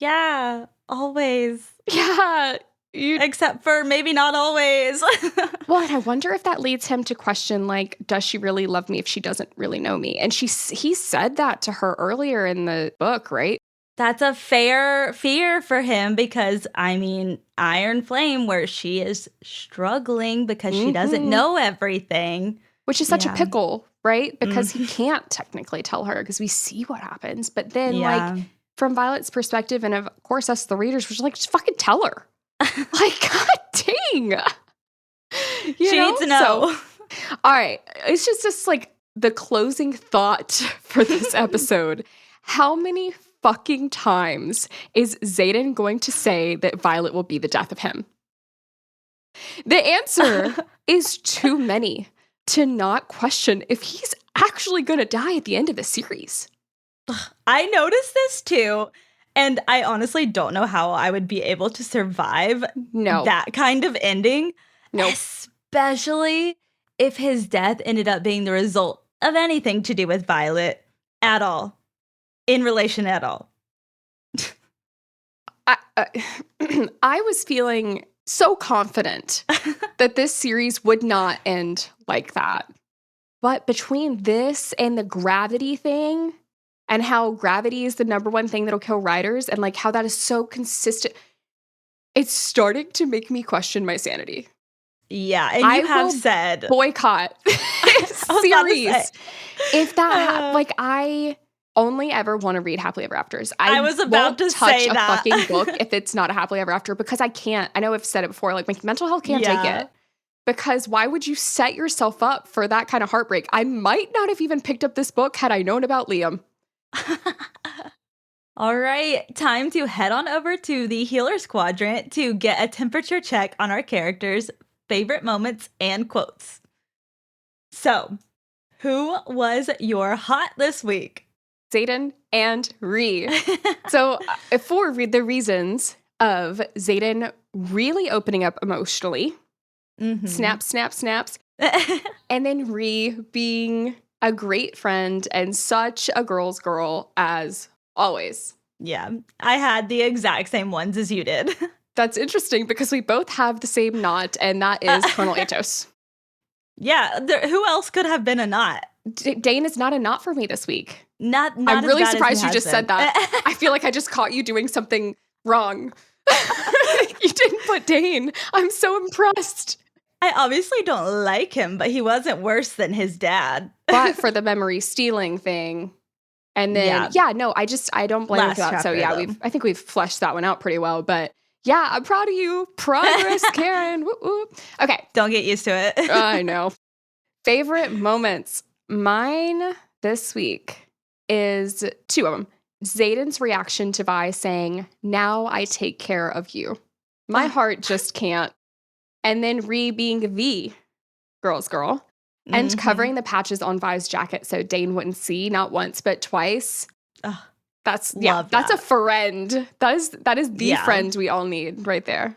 yeah, always. Yeah. Except for maybe not always. Well, and I wonder if that leads him to question, like, does she really love me if she doesn't really know me? And he said that to her earlier in the book, right? That's a fair fear for him because, I mean, Iron Flame, where she is struggling because she doesn't know everything. Which is such a pickle, right? Because he can't technically tell her because we see what happens. But then, like, from Violet's perspective, and of course us, the readers, we're just like, just fucking tell her. Like, god dang. She needs to know. So, all right. It's just like the closing thought for this episode. How many fucking times is Xaden going to say that Violet will be the death of him? The answer is too many to not question if he's actually going to die at the end of the series. I noticed this too. And I honestly don't know how I would be able to survive that kind of ending. Nope. Especially if his death ended up being the result of anything to do with Violet at all. In relation at all. I was feeling so confident that this series would not end like that. But between this and the gravity thing, and how gravity is the number one thing that'll kill writers, and like how that is so consistent, it's starting to make me question my sanity. Yeah, and you have said boycott series. If that like, I only ever want to read Happily Ever Afters. I was about to say that. Touch a fucking book if it's not a Happily Ever After, because I can't. I know I've said it before. Like, my mental health can't take it. Because why would you set yourself up for that kind of heartbreak? I might not have even picked up this book had I known about Liam. All right, time to head on over to the Healer's Quadrant to get a temperature check on our characters' favorite moments and quotes. So, who was your hot this week? Xaden and Ree. So for the reasons of Xaden really opening up emotionally, snap, snap, snaps, and then Ree being a great friend and such a girl's girl as always. Yeah, I had the exact same ones as you did. That's interesting because we both have the same knot, and that is Colonel Atos. Yeah, who else could have been a knot? Dane is not a knot for me this week. Not I'm really as bad surprised as you just said that. I feel like I just caught you doing something wrong. You didn't put Dane. I'm so impressed. I obviously don't like him, but he wasn't worse than his dad. But for the memory stealing thing, and then I don't blame you for that. So yeah, I think we've fleshed that one out pretty well. But yeah, I'm proud of you. Progress, Karen. Woo, woo. Okay, don't get used to it. I know. Favorite moments. Mine this week is two of them. Xaden's reaction to Vi saying, "Now I take care of you." My heart just can't. And then Ree being the girl's girl and covering the patches on Vi's jacket so Dane wouldn't see not once but twice. That's a friend. That is the friend we all need right there.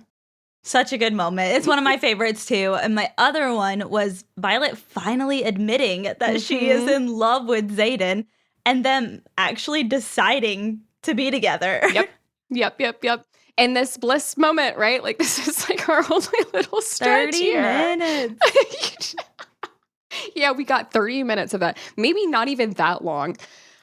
Such a good moment. It's one of my favorites too. And my other one was Violet finally admitting that she is in love with Xaden and them actually deciding to be together. Yep. In this bliss moment, right? Like, this is like our only little stretch 30 here. minutes. Yeah, we got 30 minutes of that. Maybe not even that long.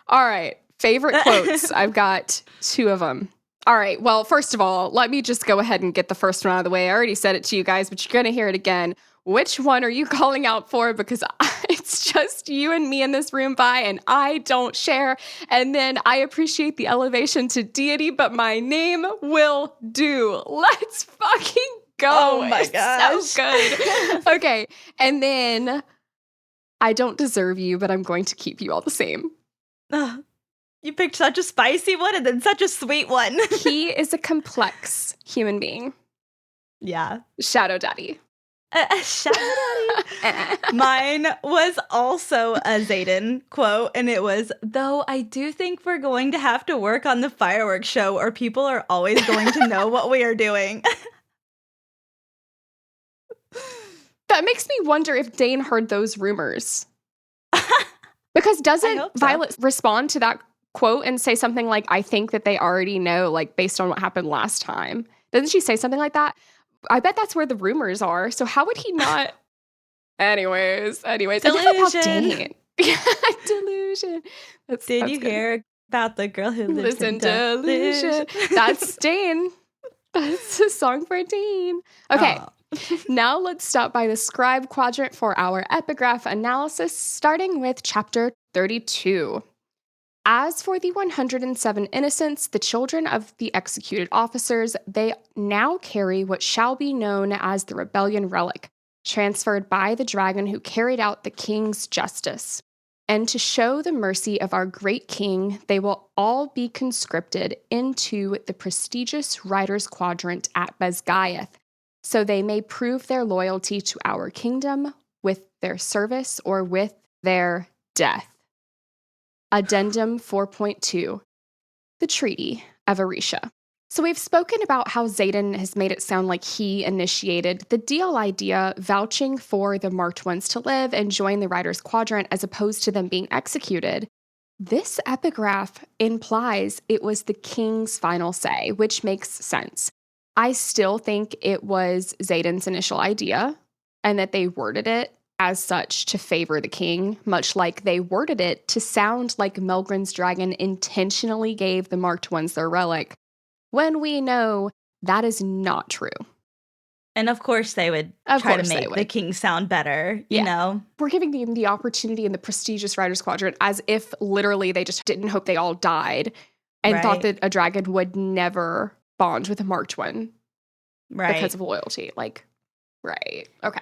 All right. Favorite quotes. I've got two of them. All right. Well, first of all, let me just go ahead and get the first one out of the way. I already said it to you guys, but you're going to hear it again. Which one are you calling out for? Because it's just you and me in this room, Vi, and I don't share. And then I appreciate the elevation to deity, but my name will do. Let's fucking go. Oh my gosh. So good. Okay. And then I don't deserve you, but I'm going to keep you all the same. You picked such a spicy one and then such a sweet one. He is a complex human being. Yeah. Shadow Daddy. Shadow Daddy. Mine was also a Xaden quote, and it was, "Though I do think we're going to have to work on the fireworks show or people are always going to know what we are doing." That makes me wonder if Dane heard those rumors. Because doesn't Violet respond to that quote and say something like, "I think that they already know, like, based on what happened last time"? Doesn't she say something like that? I bet that's where the rumors are. So how would he not? Anyways. Delusion. Delusion. Did you hear about the girl who lives in delusion? That's Dane. That's a song for Dane. Okay. Now let's stop by the Scribe Quadrant for our epigraph analysis, starting with chapter 32. As for the 107 innocents, the children of the executed officers, they now carry what shall be known as the rebellion relic, transferred by the dragon who carried out the king's justice. And to show the mercy of our great king, they will all be conscripted into the prestigious Riders' Quadrant at Bezgaeth, so they may prove their loyalty to our kingdom with their service or with their death. Addendum 4.2, the Treaty of Arisha. So we've spoken about how Xaden has made it sound like he initiated the deal idea, vouching for the marked ones to live and join the Riders' Quadrant as opposed to them being executed. This epigraph implies it was the king's final say, which makes sense. I still think it was Xaden's initial idea and that they worded it as such to favor the king, much like they worded it to sound like Melgren's dragon intentionally gave the marked ones their relic, when we know that is not true. And of course they would try to make the king sound better, you know? We're giving them the opportunity in the prestigious Riders' Quadrant as if literally they just didn't hope they all died and thought that a dragon would never bond with a marked one because of loyalty. Like, right. Okay.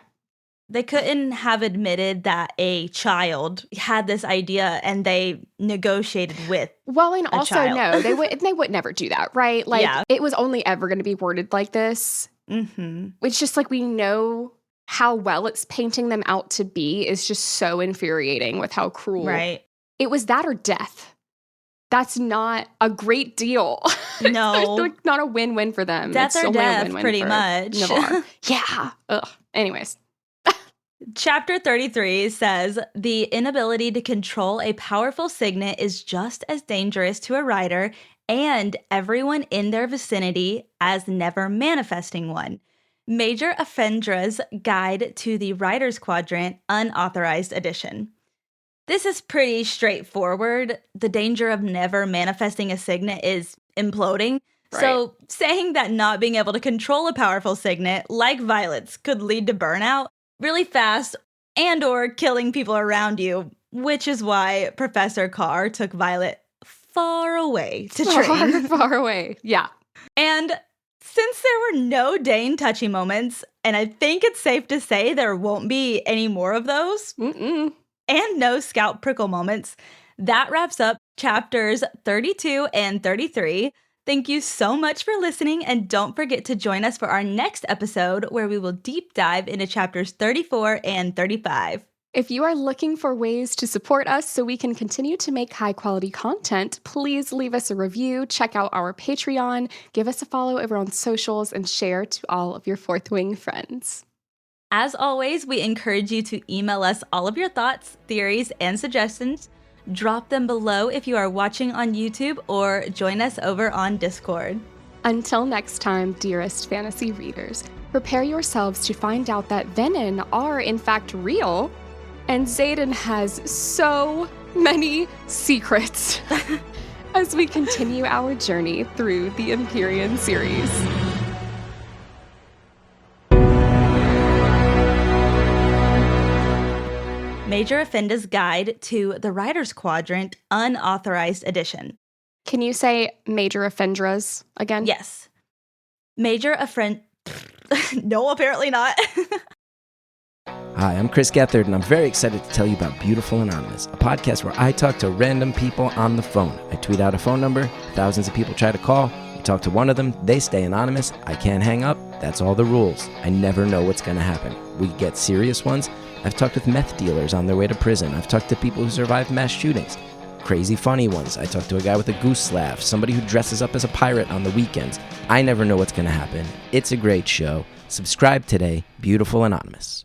They couldn't have admitted that a child had this idea and they negotiated with and also child. No, they would never do that, right? Like, it was only ever going to be worded like this. Mm-hmm. It's just like we know how well it's painting them out to be is just so infuriating with how cruel. Right. It was that or death. that's not a great deal. No. It's like not a win-win for them. Death It's or only a death, win-win pretty for much. Navarre. Yeah. Ugh. Anyways. Chapter 33 says, the inability to control a powerful signet is just as dangerous to a writer and everyone in their vicinity as never manifesting one. Major Offendra's Guide to the Writer's Quadrant, Unauthorized Edition. This is pretty straightforward. The danger of never manifesting a signet is imploding. Right. So saying that not being able to control a powerful signet, like Violet's, could lead to burnout really fast and or killing people around you, which is why Professor Carr took Violet far away to train. Far away. Yeah. And since there were no Dane touchy moments, and I think it's safe to say there won't be any more of those, and no Scout prickle moments, that wraps up chapters 32 and 33. Thank you so much for listening, and don't forget to join us for our next episode where we will deep dive into chapters 34 and 35. If you are looking for ways to support us so we can continue to make high-quality content, please leave us a review, check out our Patreon, give us a follow over on socials, and share to all of your Fourth Wing friends. As always, we encourage you to email us all of your thoughts, theories, and suggestions. Drop them below if you are watching on YouTube or join us over on Discord. Until next time, dearest fantasy readers, prepare yourselves to find out that Venin are in fact real, and Xaden has so many secrets as we continue our journey through the Empyrean series. Major Offendra's Guide to the Writer's Quadrant, Unauthorized Edition. Can you say Major Offendra's again? Yes. Major Offend... No, apparently not. Hi, I'm Chris Gethard, and I'm very excited to tell you about Beautiful Anonymous, a podcast where I talk to random people on the phone. I tweet out a phone number, thousands of people try to call, I talk to one of them, they stay anonymous, I can't hang up, that's all the rules. I never know what's going to happen. We get serious ones. I've talked with meth dealers on their way to prison. I've talked to people who survived mass shootings. Crazy funny ones. I talked to a guy with a goose laugh, somebody who dresses up as a pirate on the weekends. I never know what's going to happen. It's a great show. Subscribe today, Beautiful Anonymous.